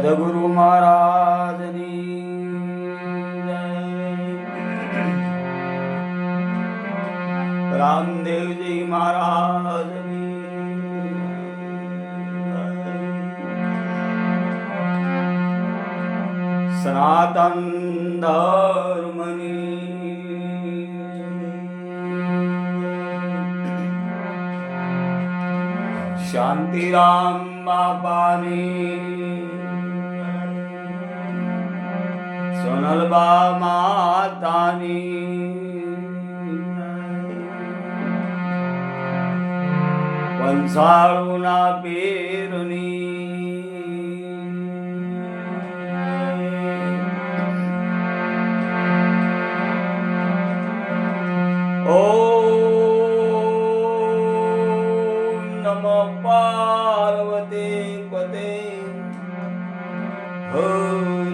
સદગુરુ મહારાજની જય. રામદેવજી મહારાજની જય. સનાતન ધર્મની શાંતિરામ બાપાની, સોનલબા માતાની, પંસાળુના પીરની, ઓમ નમો પાર્વતી પતે, હર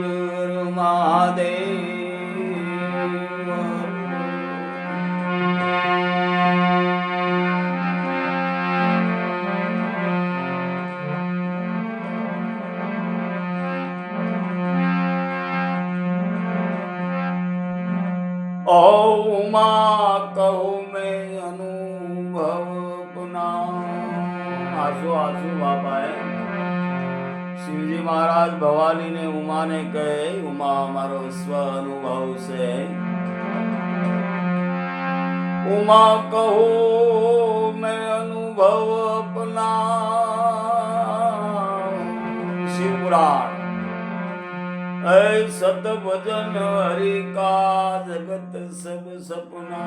હર મહાદેવ. ઓમા કહું મેં અનુભવ પુના. આસુ આસુ બાપાએ શિવજી મહારાજ ભવાનીને ઉમાને કહે, ઉમા મારો સ્વ અનુભવ છે. ઉમા કહું મેં અનુભવ અપના. શિવપુરાણ. ऐ सत भजन हरि का जगत सब सपना.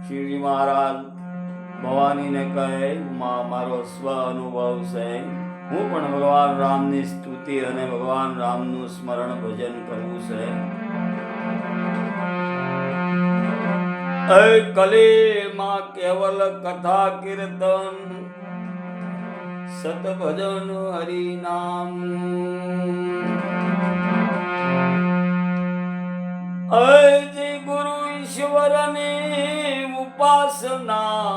શિવજી મહારાજ ભવાનીને કહે, ઉમા મારો સ્વ અનુભવ છે. હું પણ ભગવાન રામની સ્તુતિ અને ભગવાન રામનું સ્મરણ ભજન કરવું છે. ऐ કલીમાં કેવલ કથા કીર્તન, સત ભજન હરિ નામ. અજી ગુરુ ઈશ્વરની ઉપાસના,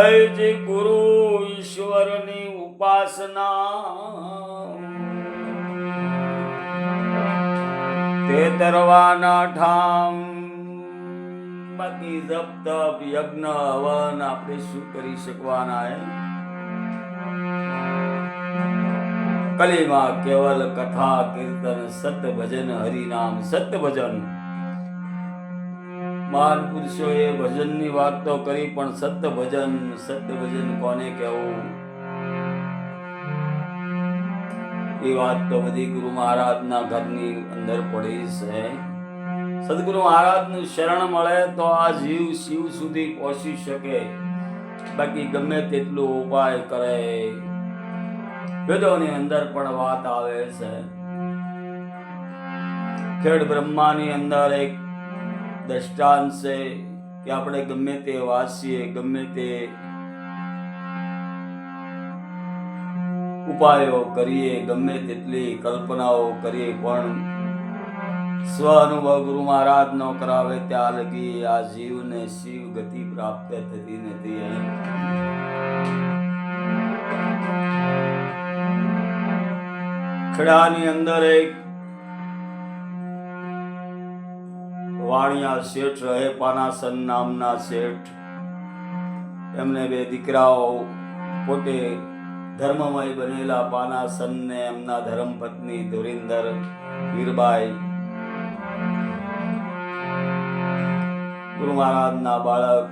અજી ગુરુ ઈશ્વરની ઉપાસના. તે તરવાના ઠામ. બાકી જપ તપ યજ્ઞ હવન આપણે શું કરી શકવાના હે? કલીમાં કેવલ કથા કીર્તન સત ભજન હરિનામ. સત્ય ભજન, મહાન પુરુષોએ ભજનની વાત તો કરી, પણ સત્ય ભજન કોને કહેવું એ વાત તો બધી ગુરુ મહારાજના ઘરની અંદર પડી છે. સદગુરુ મહારાજનું શરણ મળે તો આ જીવ શિવ સુધી પહોંચી શકે. બાકી ગમે તેટલું ઉપાય કરે, વેદોની અંદર પણ વાત આવે છે. ખેડ બ્રહ્માની અંદર એક દ્રષ્ટાંત છે કે આપણે ગમે તે વાંચીએ, ગમે તે ઉપાયો કરીએ, ગમે તેટલી કલ્પનાઓ કરીએ, પણ સ્વ અનુભવ ગુરુ મહારાજ નો કરાવે ત્યાં લગી આ જીવને શિવ ગતિ પ્રાપ્ત થતી નથી. ખેડાની અંદર એક વાણિયા શેઠ રહે, પાનાસન નામના શેઠ. એમને બે દીકરાઓ, પોતે ધર્મમય બનેલા પાનાસન ને એમના ધર્મપત્ની ધુરિંદર વીરબાઈ, ગુરુ મહારાજના બાળક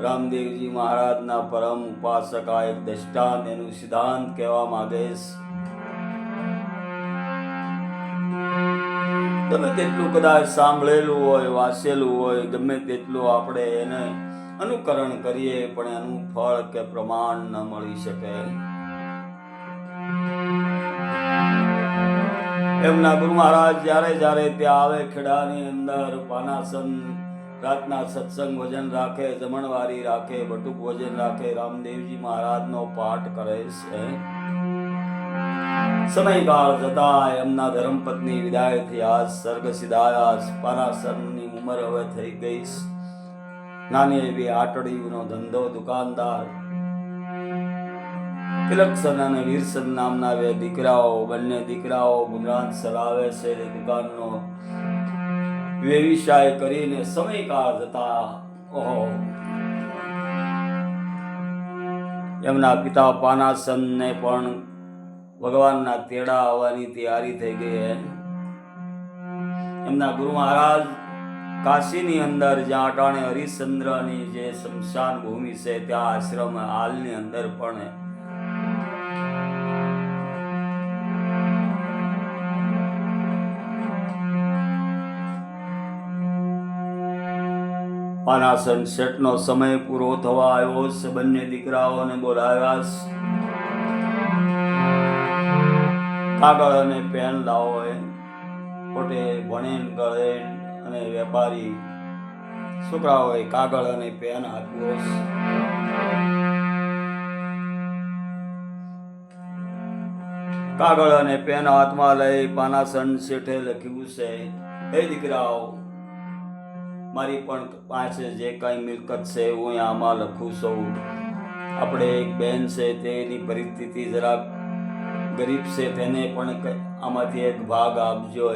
રામદેવજી મહારાજના પરમ ઉપાસક. આ એક દ્રષ્ટાંત, એનું સિદ્ધાંત કહેવા માંગે છે. ગમે તેટલું કદાચ સાંભળેલું હોય, વાંચેલું હોય, ગમે તેટલું આપણે એને અનુકરણ કરીએ, પણ એનું ફળ કે પ્રમાણ ન મળી શકે. એમના ગુરુ મહારાજ જ્યારે જ્યારે ત્યાં આવે ખેડાની અંદર, પાનાસન રાતના સત્સંગ ભજન રાખે, જમણવારી રાખે, બટુક ભોજન રાખે, રામદેવજી મહારાજનો પાઠ કરે છે. સમયકાળ જતા એમના ધર્મપત્ની વિદાય થયા, સર્ગ સિધાયા. પાનાસનની ઉંમર હવે થઈ ગઈ. નાની એવી આટડીનો ધંધો, દુકાનદાર. તિલકસન અને વીરસન નામના બે દીકરાઓ, બંને દીકરાઓ ગુજરાત ચલાવે છે. દુકાનનો વ્યવસાય કરીને સમયકાળ જતા એમના પિતા પાનાસનને પણ ભગવાનના તેડા આવવાની તૈયારી થઈ ગઈ. એમના ગુરુ મહારાજ કાશીની અંદર, જ્યાં અટાણે હરિશ્ચંદ્રની જે શમશાન ભૂમિ છે, ત્યાં આશ્રમ હાલની અંદર પણ પાનાસન શેઠનો સમય પૂરો થવા આવ્યો છે. બંને દીકરાઓને બોલાવ્યા. કાગળ અને પેન લાવો. પોતે ભણેન ગળેન અને વેપારી છોકરાઓએ કાગળ અને પેન આપ્યો. કાગળ અને પેન હાથમાં લઈ પાનાસન શેઠે લખ્યું છે, હે દીકરાઓ, મારી પણ પાસે જે કઈ મિલકત છે હું આમાં લખું છું. આપણે એક બેન છે, તેની પરિસ્થિતિ જરાક ગરીબ છે, તેને પણ આમાંથી એક ભાગ આપજો.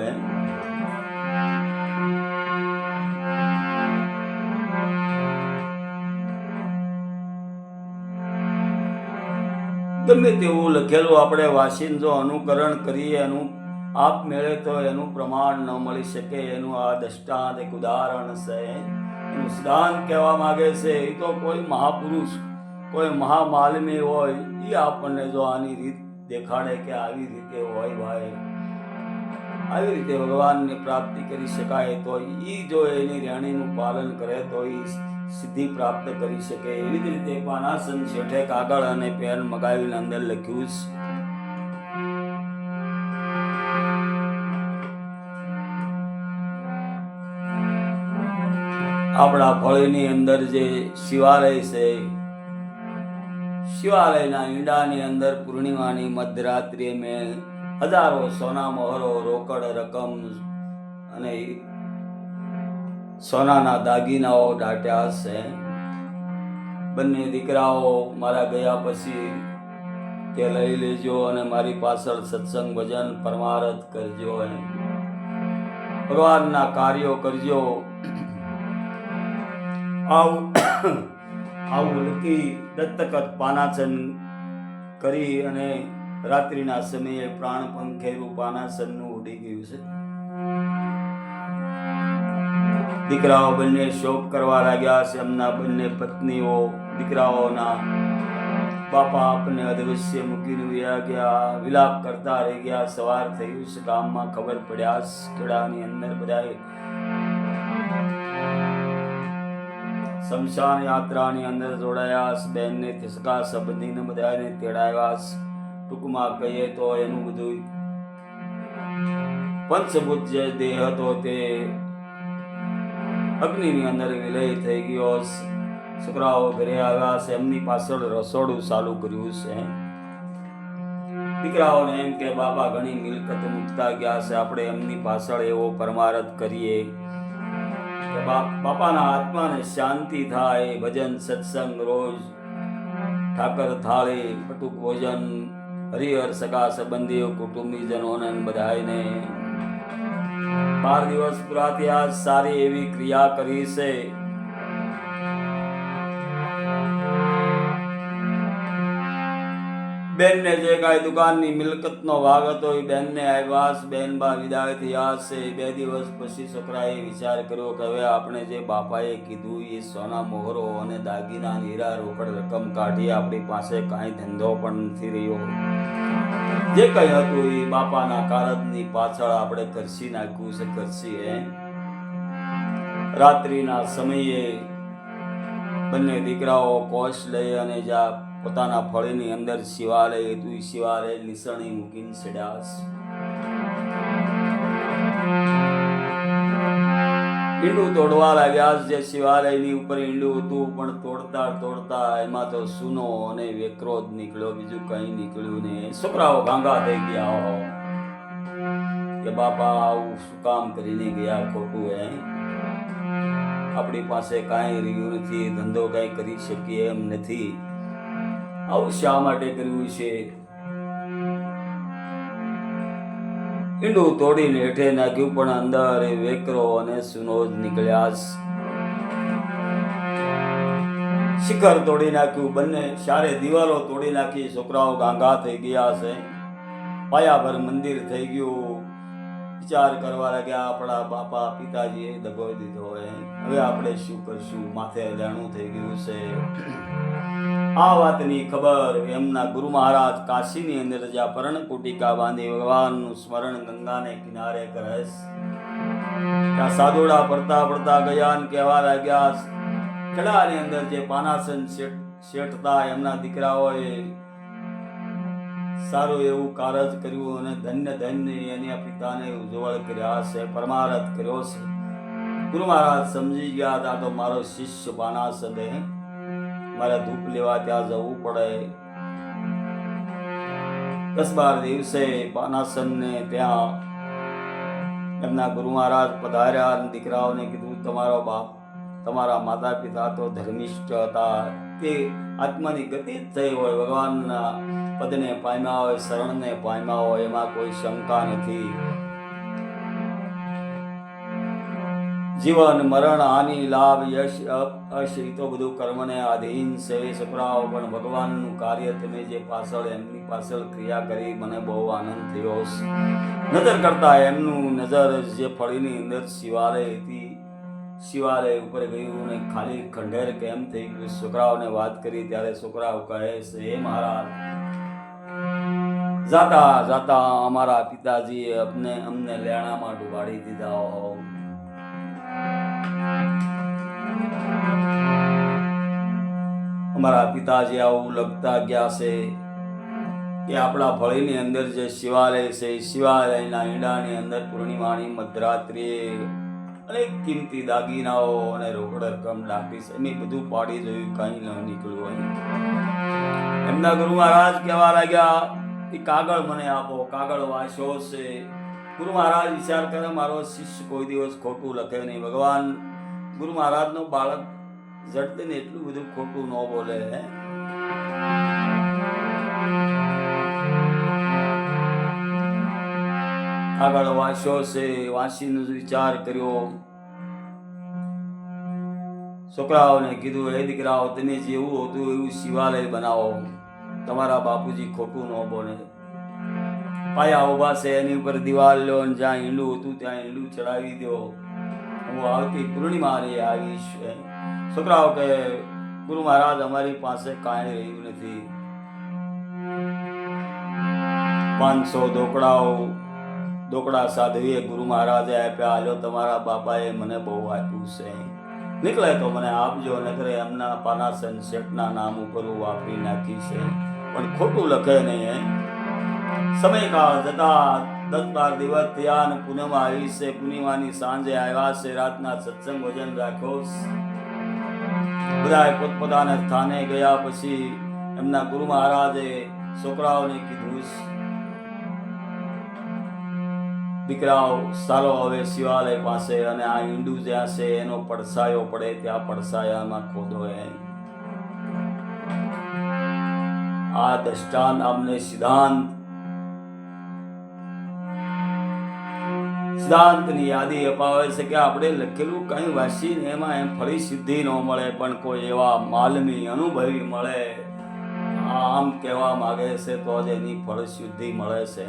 ગમે તેવું લખેલું આપણે વાંચીને જો અનુકરણ કરીએ, એનું આપમેળે તો એનું પ્રમાણ ન મળી શકે. એનું આ દ્રષ્ટાંત એક ઉદાહરણ છે. એનું સિદ્ધાંત કહેવા માંગે છે, એ તો કોઈ મહાપુરુષ, કોઈ મહામાલમી હોય, એ આપણને જો આની રીત દેખાડે કે આવી રીતે હોય ભાઈ, આવી રીતે ભગવાનની પ્રાપ્તિ કરી શકાય, તો એ જો એની રેણીનું પાલન કરે તો એ સિદ્ધિ પ્રાપ્ત કરી શકે. એવી જ રીતે પાનાસન શેઠે કાગળ અને પેન મગાવીને અંદર લખ્યું છે. આપણા ફળીની અંદર જે શિવાલય છે, શિવાલયના ઈંડાની અંદર પૂર્ણિમાની મધરાત્રિએ મેં હજારો સોના મહોરો, રોકડ રકમ અને સોનાના દાગીનાઓ ઢાટ્યા છે. બંને દીકરાઓ મારા ગયા પછી તે લઈ લેજો અને મારી પાછળ સત્સંગ, ભજન, પરમારથ કરજો. ભગવાનના કાર્યો કરજો. આવું લખી દત્તકત પાનાસન કરી અને રાત્રિના સમયે પ્રાણ પંખેરું પાનાસનનું ઉડી ગયું છે. દીકરાઓ બંને શોક કરવા લાગ્યા છે. એમના બંને પત્નીઓ દીકરાઓના બાપા આપને અદૃશ્ય મૂકીને વયા ગયા, વિલાપ કરતા રહી ગયા. સવાર થયું છે, ગામમાં ખબર પડ્યા, ખેડાની અંદર બધાએ શમશાન યાત્રાની અંદર જોડાયા. બેનને સગા સંબંધીને બધાને તેડાવ્યા. ટૂંકમાં કહીએ તો એનું બધું પંચભૂત જે દેહ હતો તે અગ્નિની અંદર વિલય થઈ ગયો. છોકરાઓ ઘરે આવ્યા છે, એમની પાછળ રસોડું ચાલુ કર્યું છે. દીકરાઓને એમ કે બાબા ઘણી મિલકત મૂકતા ગયા છે, આપણે એમની પાછળ એવો પરમારથ કરીએ કે બાપાના આત્માને શાંતિ થાય. ભજન, સત્સંગ, રોજ ઠાકર થાળી, કટુક ભોજન, હરિહર, સગા સંબંધીઓ, કુટુંબીજનોને બધાને 12 દિવસ પૂરા થયા. સારી એવી ક્રિયા કરી છે. બેનને જે કાંઈ દુકાનની મિલકતનો ભાગ હતો એ બેનને આવ્યા. બેનબા વિદાય થયા છે. 2 દિવસ પછી છોકરાએ વિચાર કર્યો કે હવે આપણે જે બાપાએ કીધું એ સોના મોહરો અને દાગીના, હીરા, રોકડ રકમ કાઢી, આપણી પાસે કાંઈ ધંધો પણ નથી રહ્યો. જે કંઈ હતું એ બાપાના કારજની પાછળ આપણે ખર્ચી નાખ્યું છે. ખર્ચી રાત્રિના સમયે બંને દીકરાઓ કોષ લઈ અને જ્યાં પોતાના ફળીની અંદર શિવાલય હતું, શિવાલય નિસરણી મૂકીને ચડ્યા. ઈંડું તોડવા લાગ્યા. જે શિવાલયની ઉપર ઈંડું હતું, પણ તોડતા તોડતા એમાં તો સૂનો અને વેકરો જ નીકળ્યો, બીજું કઈ નીકળ્યું નહીં. છોકરાઓ ગાંગા થઈ ગયા કે બાપા આવું શું કામ કરીને ગયા ખોટું. આપણી પાસે કાંઈ રહ્યું નથી, ધંધો કાંઈ કરી શકીએ એમ નથી. આવું શા માટે કર્યું છે? ઈંડું તોડીને હેઠે નાખ્યું, પણ અંદર વેકરો અને સુનો જ નીકળ્યા. શિખર તોડી નાખ્યું, બંને ચારે દિવાલો તોડી નાખી. છોકરાઓ ગાંગા થઈ ગયા છે, પાયાભર મંદિર થઈ ગયું. વિચાર કરવા લાગ્યા, આપણા બાપા પિતાજીએ દગો દીધો હોય, હવે આપણે શું કરશું? માથે લેણું થઈ ગયું છે. આ વાતની ખબર એમના ગુરુ મહારાજ કાશીની અંદર જ્યાં પર્ણકુટિકા બાંધી ભગવાનનું સ્મરણ ગંગાને કિનારે કરે, ત્યાં સાદોડા પડતા પડતા ગયા અને કહેવા લાગ્યા, ખેડાની અંદર જે પાનાસન શેઠતા એમના દીકરાઓએ સારું એવું કારજ કર્યું અને ધન્ય ધન્ય એના પિતાને ઉજ્જવળ કર્યા છે, પરમારથ કર્યો છે. ગુરુ મહારાજ સમજી ગયા હતા, તો મારો શિષ્ય પાનાસન મારે ધૂપ લેવા ત્યાં જવું પડે. 10-12 દિવસે પાનાસનને ત્યાં એમના ગુરુ મહારાજ પધાર્યા અને દીકરાઓને કીધું, તમારો બાપ, તમારા માતા પિતા તો ધર્મિષ્ઠ હતા, તે આત્માની ગતિ જ થઈ હોય, ભગવાનના પદને પામ્યા હોય, શરણને પામ્યા હોય, એમાં કોઈ શંકા નથી. જીવન મરણ હાનિ લાભ યશ અશ એ તો બધું કર્મને આધીન છે. છોકરાઓ, પણ ભગવાનનું કાર્ય તમે જે પાછળ એમની પાછળ ક્રિયા કરી, મને બહુ આનંદ થયો. નજર કરતા એમનું નજર જે ફળીની અંદર શિવાલય હતી, શિવાલય ઉપર ગયું ને ખાલી ખંડેર કેમ થઈ ગયું. છોકરાઓને વાત કરી ત્યારે છોકરાઓ કહે છે, હે મહારાજ, જાતા જાતા અમારા પિતાજીએ અમને લેણામાં ડુબાડી દીધા હો. અમારા પિતાજી આવું લખતા ગયા છે કે આપણા ફળીની અંદર જે શિવાલય છે, શિવાલયના ઈંડાની અંદર પૂર્ણિમાની મધરાત્રિએ અનેક કિંમતી દાગીનાઓ અને રોકડ રકમ લાગી છે. મેં બધું પાડી જોયું, કાંઈ ન નીકળ્યું. એમના ગુરુ મહારાજ કહેવા લાગ્યા કે કાગળ મને આપો. કાગળ વાંચ્યો છે. ગુરુ મહારાજ વિચાર કરે, મારો શિષ્ય કોઈ દિવસ ખોટું લખે નહીં. ભગવાન ગુરુ મહારાજનો બાળક જડતે ને એટલું બધું ખોટું ન બોલે. કાગળ વાંચ્યો છે, વાંચીને વિચાર કર્યો. છોકરાઓને કીધું, હે દીકરાઓ, તમે જેવું હતું એવું શિવાલય બનાવો, તમારા બાપુજી ખોટું ન બોલે. પાયા ઉભા છે, એની ઉપર દિવાલ લો, જ્યાં ઈંડું હતું ત્યાં ઈંડું ચડાવી દો. હું આવતી પૂર્ણિમાએ આવીશ. છોકરાઓ કહે, ગુરુ મહારાજ, અમારી પાસે કાંઈ રહ્યું નથી. 500 દોકડા સાધુએ ગુરુ મહારાજે આપ્યા. હાલો, તમારા બાપાએ મને બહુ આપ્યું છે, નીકળે તો મને આપજો. નકરે એમના પાનાસન શેઠના નામ ઉપર વાપરી નાખી છે, પણ ખોટું લખે નહીં. સમયકાળ જતા 10-12 દિવસ થયા અને પૂનમ આવી છે. પૂર્ણિમાની સાંજે આવ્યા છે. રાતના સત્સંગ ભોજન રાખ્યો. બધા પોતપોતાના સ્થાને ગયા. પછી એમના ગુરુ મહારાજે છોકરાઓને કીધું, દીકરાઓ, ચાલો હવે શિવાલય પાસે, અને આ ઈંડું જ્યાં છે એનો પડછાયો પડે ત્યાં પડછાયામાં ખોદો. આ દ્રષ્ટાંત અમને સિદ્ધાંતની યાદી અપાવે છે કે આપણે લખેલું કંઈ વાંચીને એમાં એમ ફળી સિદ્ધિ ન મળે, પણ કોઈ એવા માલમી અનુભવી મળે. આમ કહેવા માંગે છે તો જ એની ફળ સિદ્ધિ મળે છે.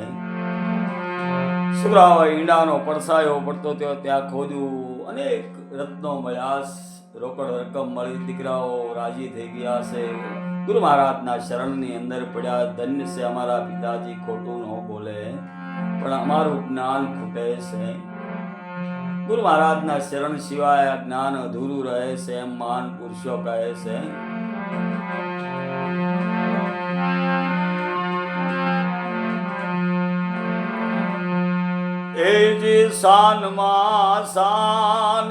છોકરાઓ ઈંડાનો પડછાયો પડતો થયો, ત્યાં ખોદ્યું, અનેક રત્નો મળ્યા, રોકડ રકમ મળી. દીકરાઓ રાજી થઈ ગયા છે. ગુરુ મહારાજના શરણની અંદર પડ્યા. ધન્ય છે અમારા પિતાજી, ખોટું ન બોલે, પણ અમારું જ્ઞાન ખૂટે છે. ગુરુ મહારાજના શરણ સિવાય જ્ઞાન અધૂરું રહે છે, એમ મહાન પુરુષો કહે છે. એ જે શાનમાં શાન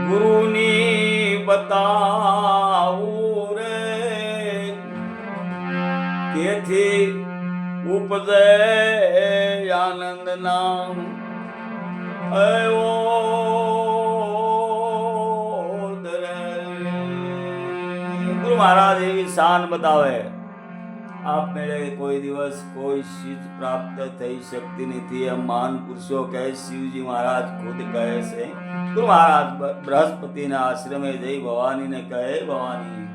ગુરુની બતાવું રે, તેથી ઉપજે આનંદ નામ ગુરુ મહારાજ એવી શાન બતાવે, આપ મેળે કોઈ દિવસ કોઈ ચીજ પ્રાપ્ત થઈ શકતી નથી એમ મહાન પુરુષો કહે. શિવજી મહારાજ ખુદ કહે છે. ગુરુ મહારાજ બૃહસ્પતિના આશ્રમે જઈ ભવાનીને કહે, ભવાની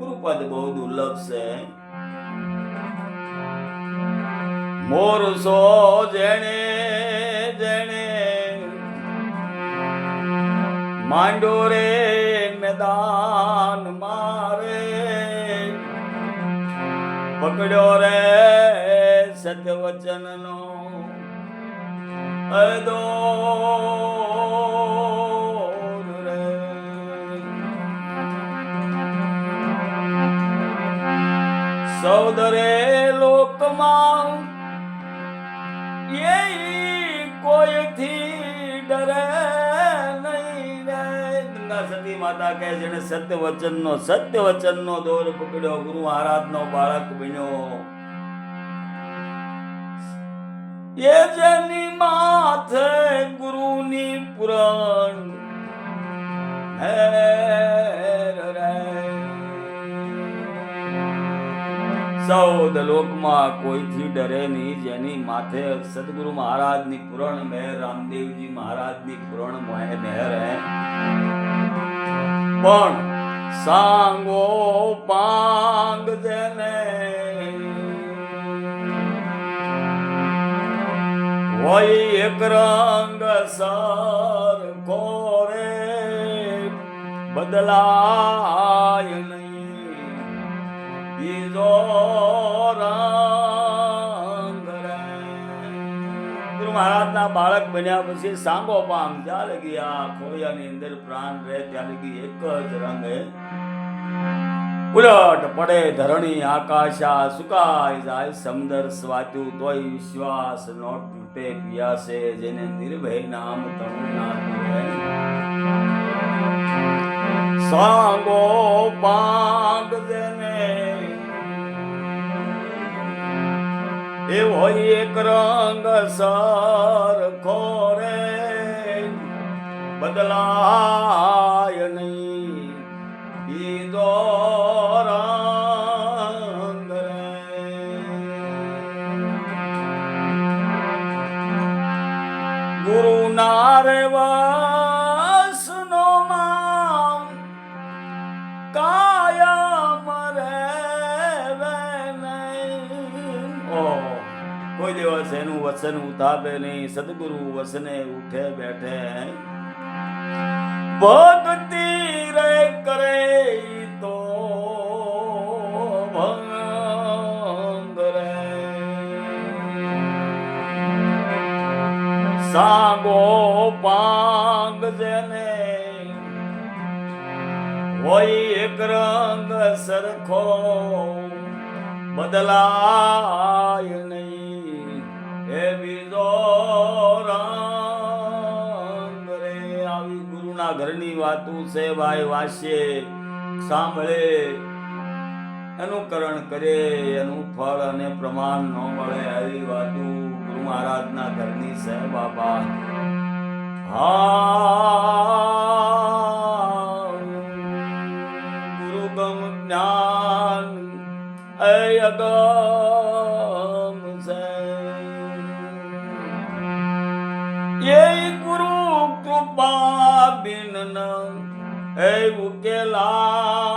ગુરુપદ બહુ દુર્લભ છે. મોર સો જેણે જેણે માંડો રે મેદાન મારે, પકડ્યો રે સત્ય વચન નો અદોર રે. સૌદરે લોકમાં એ કોઈથી ડરે નહીં રે. ગંગા સતી માતા કહે જેને સત્ય વચનનો દોર પકડ્યો, ગુરુ મહારાજનો બાળક બન્યો, એ જેની માથે ગુરુની પુરાણ સૌદ લોકમાં કોઈથી ડરે નહીં, જેની માથે સદગુરુ મહારાજની પૂરણ મહેર, રામદેવજી મહારાજની પૂરણ મહેર હે. પણ સાંગો પાંગ જેને હોય એક રંગ સરખો રે, બદલાય નહીં બીજો રંગ રે. ગુરુ મહારાજના બાળક બન્યા પછી સાંગો પાંગ જ્યાં લગી આ ખોડિયાની અંદર પ્રાણ રહે ત્યાં લગી એક જ રંગ હે. ઉલટ પડે ધરણી આકાશા, સુકાઈ જાય સમંદર સ્વાતું, તોય વિશ્વાસ નો તૂટે પિયાસે, જેને નિર્ભય નામ તણું નાતું હે. સાંગો પાંગ જેને એ હોય એક રંગ સરખો રે, બદલાય નહીં બીજો રંગ રે. ગુરુ ના રે વસનો માં કાયમ રે નહીં. કોઈ દિવસ એનું વચન ઉતાપે નહીં, સદગુરુ વસને ઉઠે બેઠે. ભક્તિ રે કરે તો ભંગ રે. સાંગો પાંગ જેને હોય એક રંગ સરખો, બદલાય નહીં એ બીજો રંગ રે. આવી ગુરુના ઘરની વાતું છે ભાઈ, વાસ્યે સાંભળે, અનુકરણ કરે, એનું ફળ અને પ્રમાણ ન મળે આવી વાતું ગુરુ મહારાજના ઘરની છે બાબા. હા ગુરુ ગમ જ્ઞાન અગમ છે, એ ગુરુ કૃપા બિન ઉકેલા